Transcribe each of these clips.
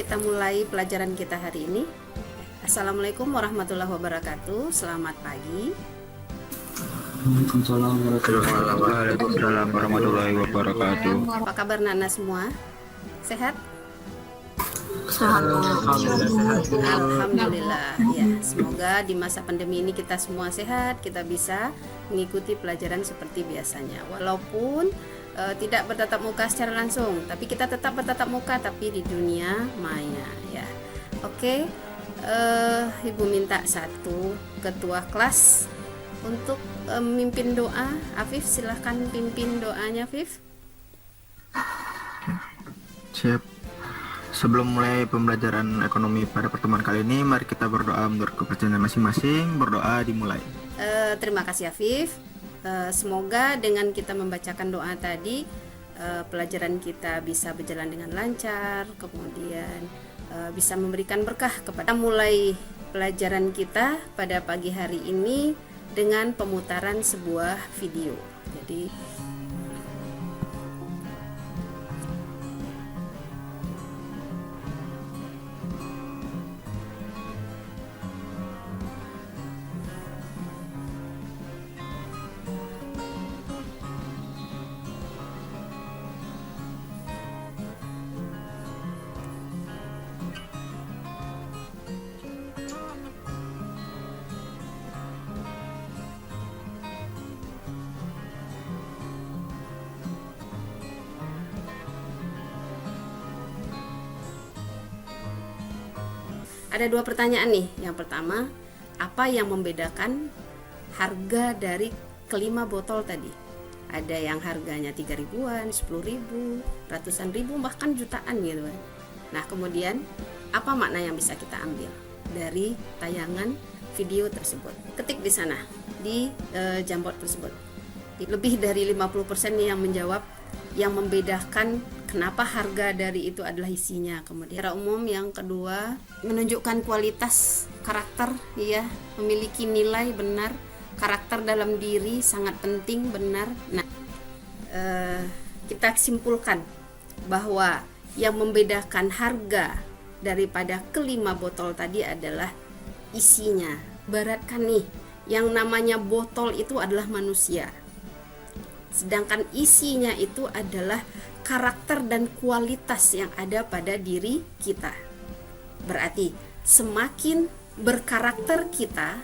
kita mulai pelajaran kita hari ini. Assalamualaikum warahmatullahi wabarakatuh. Selamat pagi. Waalaikumsalam warahmatullahi wabarakatuh. Apa kabar Nana semua? Sehat? Alhamdulillah. Ya, semoga di masa pandemi ini kita semua sehat, kita bisa mengikuti pelajaran seperti biasanya. Walaupun tidak bertatap muka secara langsung, tapi kita tetap bertatap muka tapi di dunia maya ya. Oke. Ibu minta satu ketua kelas untuk memimpin doa. Afif, silahkan pimpin doanya, Afif. Siap. Sebelum mulai pembelajaran ekonomi pada pertemuan kali ini, mari kita berdoa menurut kepercayaan masing-masing. Berdoa dimulai. Terima kasih Afif. Semoga dengan kita membacakan doa tadi, pelajaran kita bisa berjalan dengan lancar, kemudian bisa memberikan berkah kepada. Mulai pelajaran kita pada pagi hari ini dengan pemutaran sebuah video. Jadi ada dua pertanyaan nih. Yang pertama, apa yang membedakan harga dari kelima botol tadi? Ada yang harganya 3 ribuan, 10 ribu, ratusan ribu, bahkan jutaan gitu kan. Nah kemudian, apa makna yang bisa kita ambil dari tayangan video tersebut? Ketik di sana, di Jamboard tersebut. Lebih dari 50% yang menjawab yang membedakan kenapa harga dari itu adalah isinya. Kemudian secara umum yang kedua, menunjukkan kualitas karakter, ya, memiliki nilai, benar. Karakter dalam diri sangat penting, benar. Nah, kita simpulkan bahwa yang membedakan harga daripada kelima botol tadi adalah isinya. Ibaratkan nih, yang namanya botol itu adalah manusia, sedangkan isinya itu adalah karakter dan kualitas yang ada pada diri kita. Berarti semakin berkarakter kita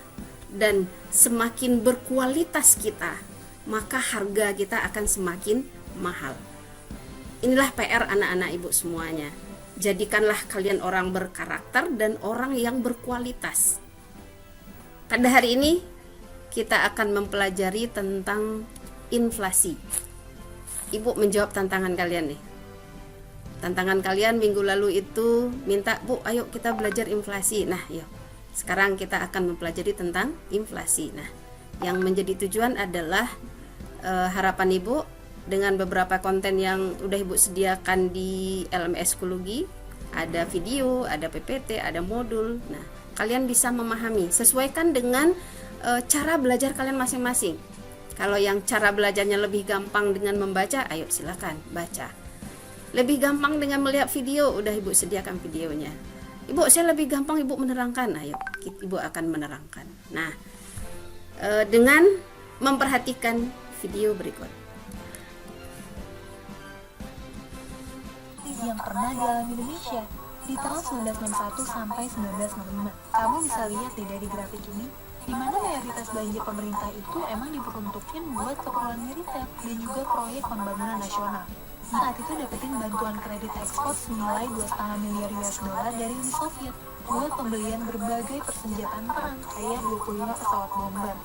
dan semakin berkualitas kita, maka harga kita akan semakin mahal. Inilah PR anak-anak ibu semuanya. Jadikanlah kalian orang berkarakter dan orang yang berkualitas. Pada hari ini kita akan mempelajari tentang inflasi. Ibu menjawab tantangan kalian nih. Tantangan kalian minggu lalu itu minta, Bu, ayo kita belajar inflasi. Nah, yuk. Sekarang kita akan mempelajari tentang inflasi. Nah, yang menjadi tujuan adalah harapan Ibu dengan beberapa konten yang udah Ibu sediakan di LMS Kulugi, ada video, ada PPT, ada modul. Nah, kalian bisa memahami, sesuaikan dengan cara belajar kalian masing-masing. Kalau yang cara belajarnya lebih gampang dengan membaca, ayo silakan baca. Lebih gampang dengan melihat video, udah Ibu sediakan videonya. Ibu, saya lebih gampang Ibu menerangkan, ayo Ibu akan menerangkan. Nah, dengan memperhatikan video berikut. Yang pernah dialami Indonesia di tahun 1961 sampai 1965. Kamu bisa lihat deh dari grafik ini, di mana mayoritas belanja pemerintah itu emang diperuntukkan buat keperluan militer dan juga proyek pembangunan nasional. Saat itu dapetin bantuan kredit ekspor senilai 2,5 miliar US dollar dari Uni Soviet buat pembelian berbagai persenjataan perang kayak 25 pesawat bomber.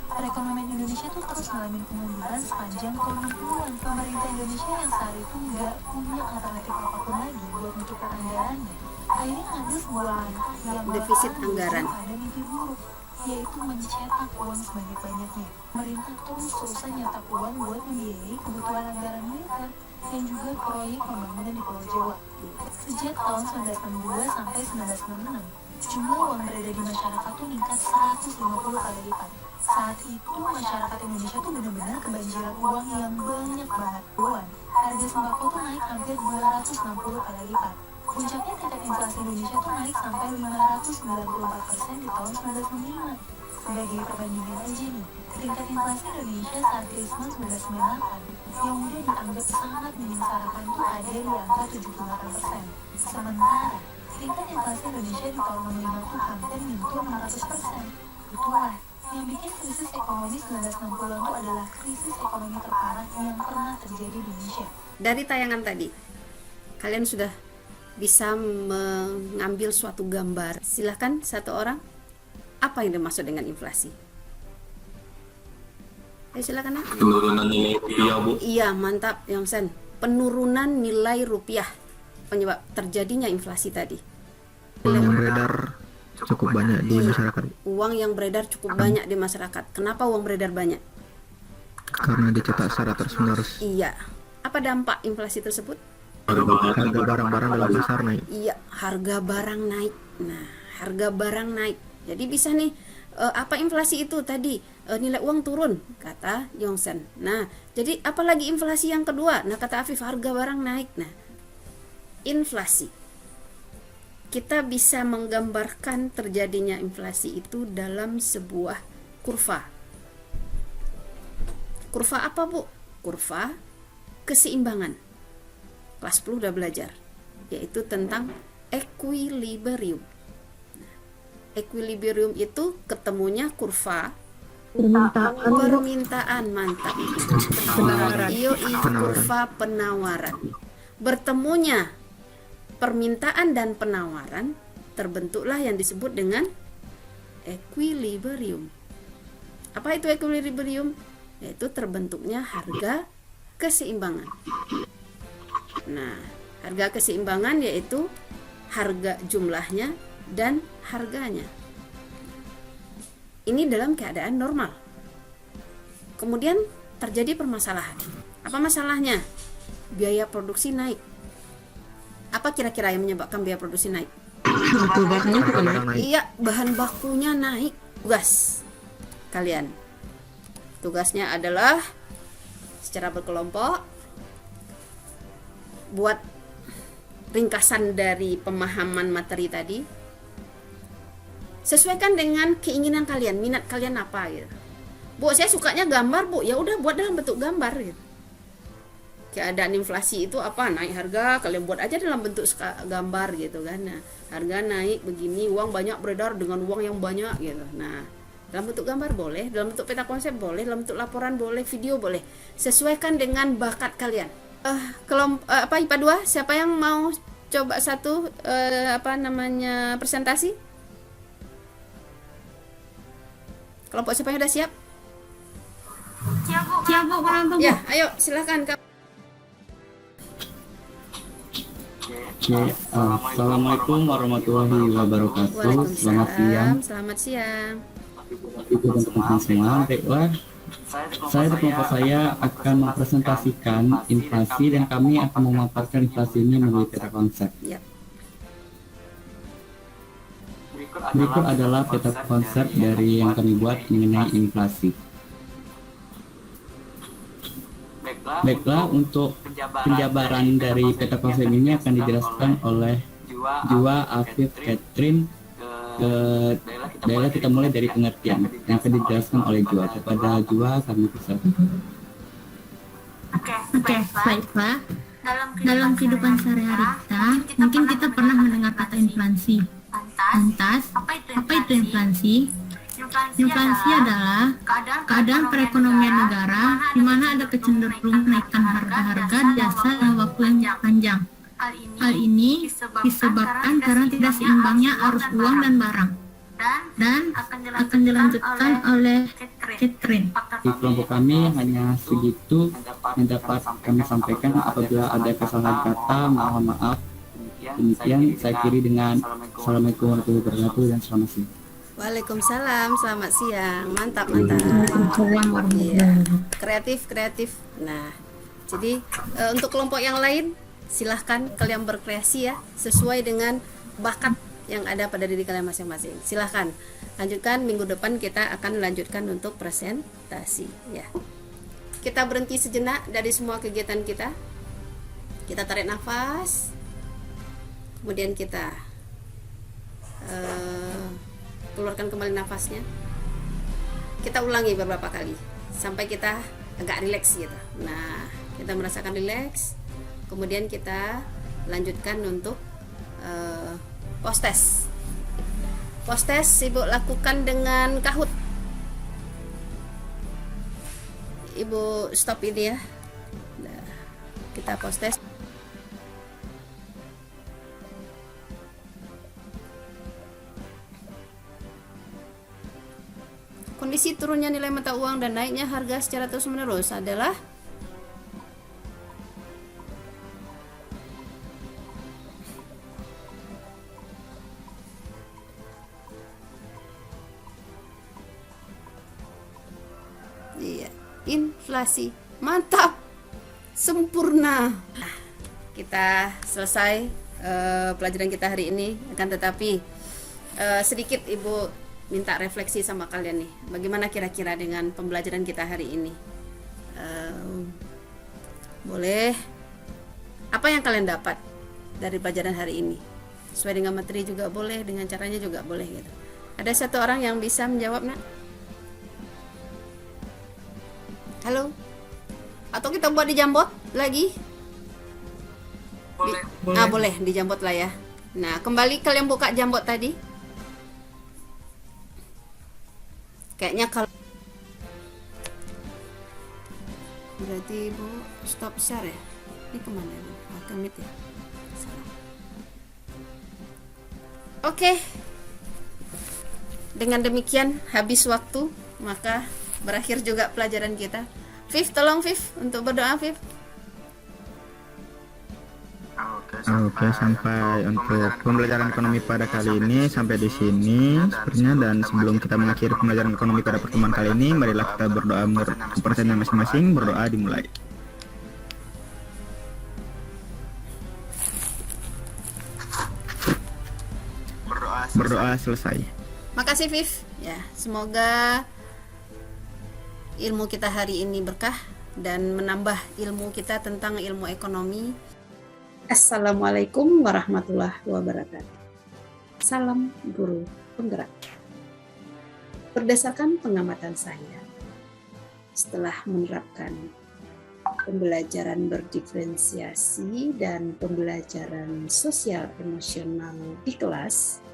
Perekonomian Indonesia tuh terus mengalami kemunduran sepanjang tahun 60-an. Pemerintah Indonesia yang saat itu nggak punya alternatif apapun lagi buat mencukupi anggarannya. Akhirnya ngambil sebuah langkah yang Defisit anggaran. ada mimpi buruk, yaitu mencetak uang sebanyak-banyaknya. Pemerintah terus-terusan nyetak uang buat membiayai kebutuhan anggaran militer dan juga proyek pembangunan di Pulau Jawa. Sejak tahun 1962 sampai 1966, jumlah uang berada di masyarakat tuh meningkat 150 kali lipat. Saat itu masyarakat Indonesia tuh benar-benar kebanjiran uang yang banyak banget. Harga sembako tuh naik hampir 260 kali lipat. Puncaknya tingkat inflasi Indonesia tuh naik sampai 594% di tahun 1965. Sebagai perbandingan aja nih, tingkat inflasi Indonesia saat Krismas 1998 yang udah dianggap sangat menyengsarakan tuh ada di angka 78%. Sementara tingkat inflasi Indonesia di tahun 65 tuh hampir menyentuh 600%. Itulah yang bikin krisis ekonomi 1960-an itu adalah krisis ekonomi terparah yang pernah terjadi di Indonesia. Dari tayangan tadi, kalian sudah bisa mengambil suatu gambar. Silahkan satu orang, apa yang dimaksud dengan inflasi? Ayo silakan. Penurunan nilai rupiah, Bu. Iya, mantap, Yongsen. Penurunan nilai rupiah penyebab terjadinya inflasi tadi. Uang yang beredar cukup banyak di masyarakat Uang yang beredar cukup banyak di masyarakat. Kenapa uang beredar banyak? karena dicetak secara terus-menerus. Iya. Apa dampak inflasi tersebut? Harga barang-barang dalam pasar naik. Iya, harga barang naik. Nah, harga barang naik. Jadi bisa nih, apa inflasi itu tadi? Nilai uang turun, kata Yongsen. Nah, jadi apalagi inflasi yang kedua? Nah, kata Afif, harga barang naik. Nah, inflasi. Kita bisa menggambarkan terjadinya inflasi itu dalam sebuah kurva. Kurva apa, Bu? Kurva keseimbangan. Kelas 10 udah belajar, yaitu tentang equilibrium. Equilibrium itu ketemunya kurva permintaan, mantap. Kurva penawaran. Bertemunya permintaan dan penawaran, terbentuklah yang disebut dengan equilibrium. Apa itu equilibrium? Yaitu terbentuknya harga keseimbangan. Nah, harga keseimbangan yaitu harga jumlahnya dan harganya. Ini dalam keadaan normal. Kemudian terjadi permasalahan. Apa masalahnya? Biaya produksi naik. Apa kira-kira yang menyebabkan biaya produksi naik? Iya, bahan bakunya naik. Tugas kalian, tugasnya adalah secara berkelompok buat ringkasan dari pemahaman materi tadi. Sesuaikan dengan keinginan kalian, minat kalian apa gitu. Bu, saya sukanya gambar, Bu. Ya udah buat dalam bentuk gambar gitu. Keadaan inflasi itu apa? Naik harga, kalian buat aja dalam bentuk gambar gitu kan. Nah, harga naik begini, uang banyak beredar dengan uang yang banyak gitu. Nah, dalam bentuk gambar boleh, dalam bentuk peta konsep boleh, dalam bentuk laporan boleh, video boleh. Sesuaikan dengan bakat kalian. Apa IPA 2? Siapa yang mau coba satu presentasi? Kelompok siapa yang udah siap? Siap Bu, kurang Ya, ayo silakan. Assalamualaikum warahmatullahi wabarakatuh. Selamat siang. Selamat siang. Ibu dan teman-teman semua. Baiklah, saya dan kelompok saya akan mempresentasikan inflasi dan kami akan memaparkan inflasi ini melalui peta konsep. Ya. Berikut adalah peta konsep dari yang kami buat mengenai inflasi. Baiklah, untuk penjabaran dari peta konsep ini akan dijelaskan oleh Jua, Afif, Catherine. Baiklah, kita mulai dari pengertian yang akan dijelaskan oleh Jua. Kepada Jua kami bisa. Oke, baiklah. Dalam kehidupan sehari-hari kita, mungkin kita pernah mendengar kata inflasi. Lantas, apa itu inflasi? Inflasi adalah keadaan perekonomian negara di mana ada kecenderungan kenaikan harga-harga jasa dalam waktu yang panjang. Hal ini disebabkan karena tidak seimbangnya arus uang dan barang. Dan akan dilanjutkan oleh Catherine. Di kelompok kami hanya segitu yang dapat kami sampaikan. Apabila ada kesalahan kata, mohon maaf. Demikian saya akhiri dengan Assalamualaikum warahmatullahi wabarakatuh dan selamat siang. Waalaikumsalam, selamat siang. Mantap. Iya. Kreatif. Nah, jadi untuk kelompok yang lain silahkan kalian berkreasi ya, sesuai dengan bakat yang ada pada diri kalian masing-masing. Silahkan lanjutkan, minggu depan kita akan lanjutkan untuk presentasi ya. Kita berhenti sejenak dari semua kegiatan kita. Kita tarik nafas, Kemudian kita keluarkan kembali nafasnya. Kita ulangi beberapa kali sampai kita agak rileks gitu. Nah, kita merasakan rileks. Kemudian kita lanjutkan untuk post test. Post test Ibu lakukan dengan Kahoot. Ibu stop ini ya. Nah, kita post test. Kondisi turunnya nilai mata uang dan naiknya harga secara terus-menerus adalah iya, inflasi. Mantap. Sempurna. Nah, kita selesai pelajaran kita hari ini. Akan tetapi sedikit Ibu minta refleksi sama kalian nih. Bagaimana kira-kira dengan pembelajaran kita hari ini? Boleh. Apa yang kalian dapat dari pelajaran hari ini? Sesuai dengan materi juga boleh, dengan caranya juga boleh gitu. Ada satu orang yang bisa menjawab, Nak? Halo? Atau kita buat di Jambot lagi? Boleh. Boleh di Jambot lah ya. Nah, kembali kalian buka Jambot tadi. Kayaknya kalau berarti Ibu stop share ya. Ini kemana Ibu? Commit ya. Salah. Oke. Dengan demikian habis waktu, maka berakhir juga pelajaran kita. Viv, tolong Viv untuk berdoa Viv. Oke, sampai untuk pembelajaran ekonomi pada kali ini sampai di sini sepertinya. Dan sebelum kita mengakhiri pembelajaran ekonomi pada pertemuan kali ini, marilah kita berdoa menurut kepercayaan masing-masing. Berdoa dimulai. Berdoa selesai. Makasih Viv. Ya, semoga ilmu kita hari ini berkah dan menambah ilmu kita tentang ilmu ekonomi. Assalamualaikum warahmatullahi wabarakatuh. Salam guru penggerak. Berdasarkan pengamatan saya, setelah menerapkan pembelajaran berdiferensiasi dan pembelajaran sosial emosional di kelas,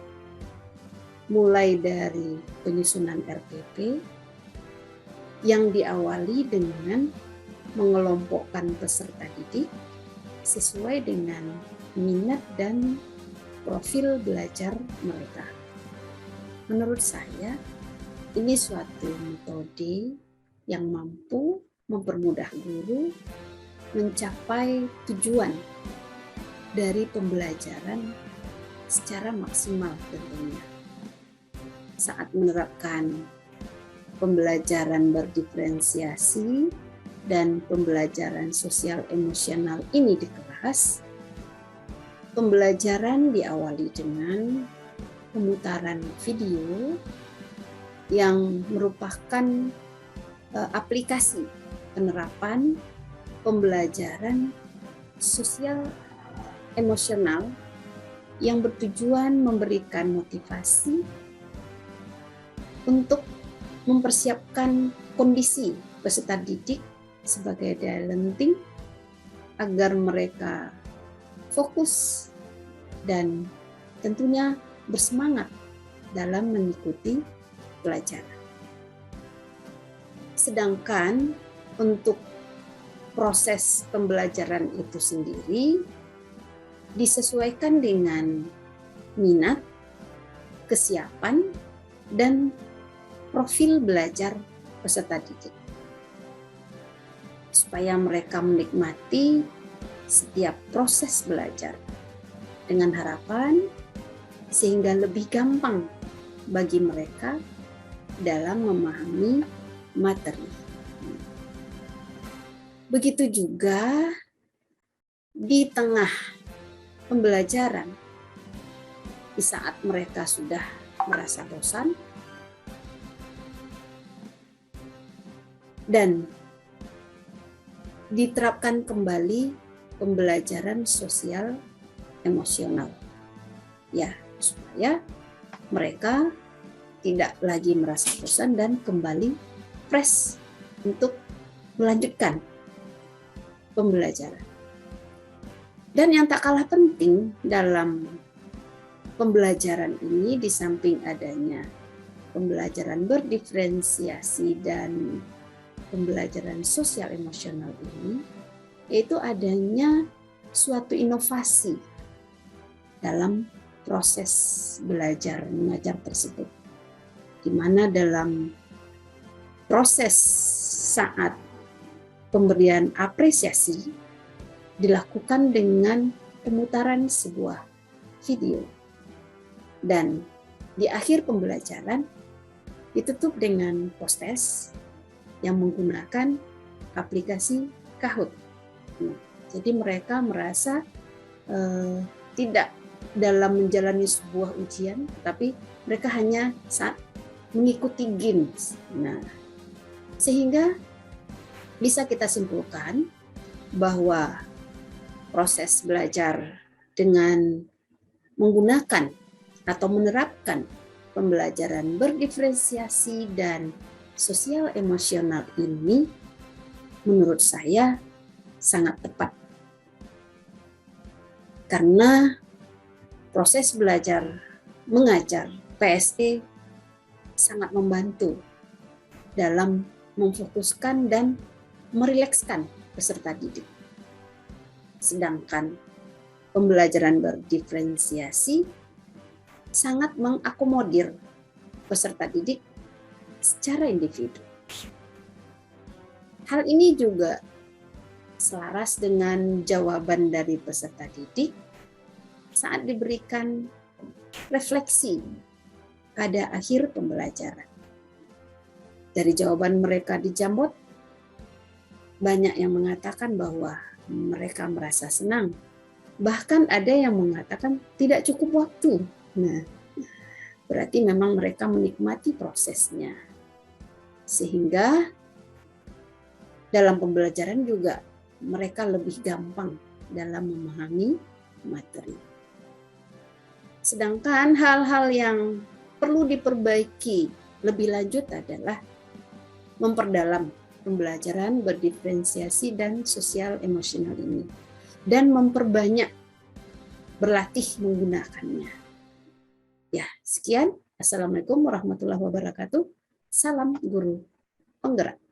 mulai dari penyusunan RPP yang diawali dengan mengelompokkan peserta didik sesuai dengan minat dan profil belajar mereka. Menurut saya, ini suatu metode yang mampu mempermudah guru mencapai tujuan dari pembelajaran secara maksimal tentunya. Saat menerapkan pembelajaran berdiferensiasi dan pembelajaran sosial emosional ini di kelas, pembelajaran diawali dengan pemutaran video yang merupakan aplikasi penerapan pembelajaran sosial emosional yang bertujuan memberikan motivasi untuk mempersiapkan kondisi peserta didik sebagai daya lenting agar mereka fokus dan tentunya bersemangat dalam mengikuti pelajaran. Sedangkan untuk proses pembelajaran itu sendiri disesuaikan dengan minat, kesiapan, dan profil belajar peserta didik, supaya mereka menikmati setiap proses belajar dengan harapan sehingga lebih gampang bagi mereka dalam memahami materi. Begitu juga di tengah pembelajaran, di saat mereka sudah merasa bosan dan diterapkan kembali pembelajaran sosial emosional. Ya, supaya mereka tidak lagi merasa bosan dan kembali fresh untuk melanjutkan pembelajaran. Dan yang tak kalah penting dalam pembelajaran ini, di samping adanya pembelajaran berdiferensiasi dan pembelajaran sosial emosional ini, yaitu adanya suatu inovasi dalam proses belajar mengajar tersebut, di mana dalam proses saat pemberian apresiasi dilakukan dengan pemutaran sebuah video, dan di akhir pembelajaran ditutup dengan post-test yang menggunakan aplikasi Kahoot. Jadi mereka merasa tidak dalam menjalani sebuah ujian, tapi mereka hanya saat mengikuti games. Nah, sehingga bisa kita simpulkan bahwa proses belajar dengan menggunakan atau menerapkan pembelajaran berdiferensiasi dan sosial emosional ini menurut saya sangat tepat. Karena proses belajar mengajar PSE sangat membantu dalam memfokuskan dan merilekskan peserta didik. Sedangkan pembelajaran berdiferensiasi sangat mengakomodir peserta didik secara individu. Hal ini juga selaras dengan jawaban dari peserta didik saat diberikan refleksi pada akhir pembelajaran. Dari jawaban mereka di Jambot, banyak yang mengatakan bahwa mereka merasa senang. Bahkan ada yang mengatakan tidak cukup waktu. Nah, berarti memang mereka menikmati prosesnya. Sehingga dalam pembelajaran juga mereka lebih gampang dalam memahami materi. Sedangkan hal-hal yang perlu diperbaiki lebih lanjut adalah memperdalam pembelajaran berdiferensiasi dan sosial emosional ini dan memperbanyak berlatih menggunakannya. Ya, sekian. Assalamualaikum warahmatullahi wabarakatuh. Salam guru penggerak.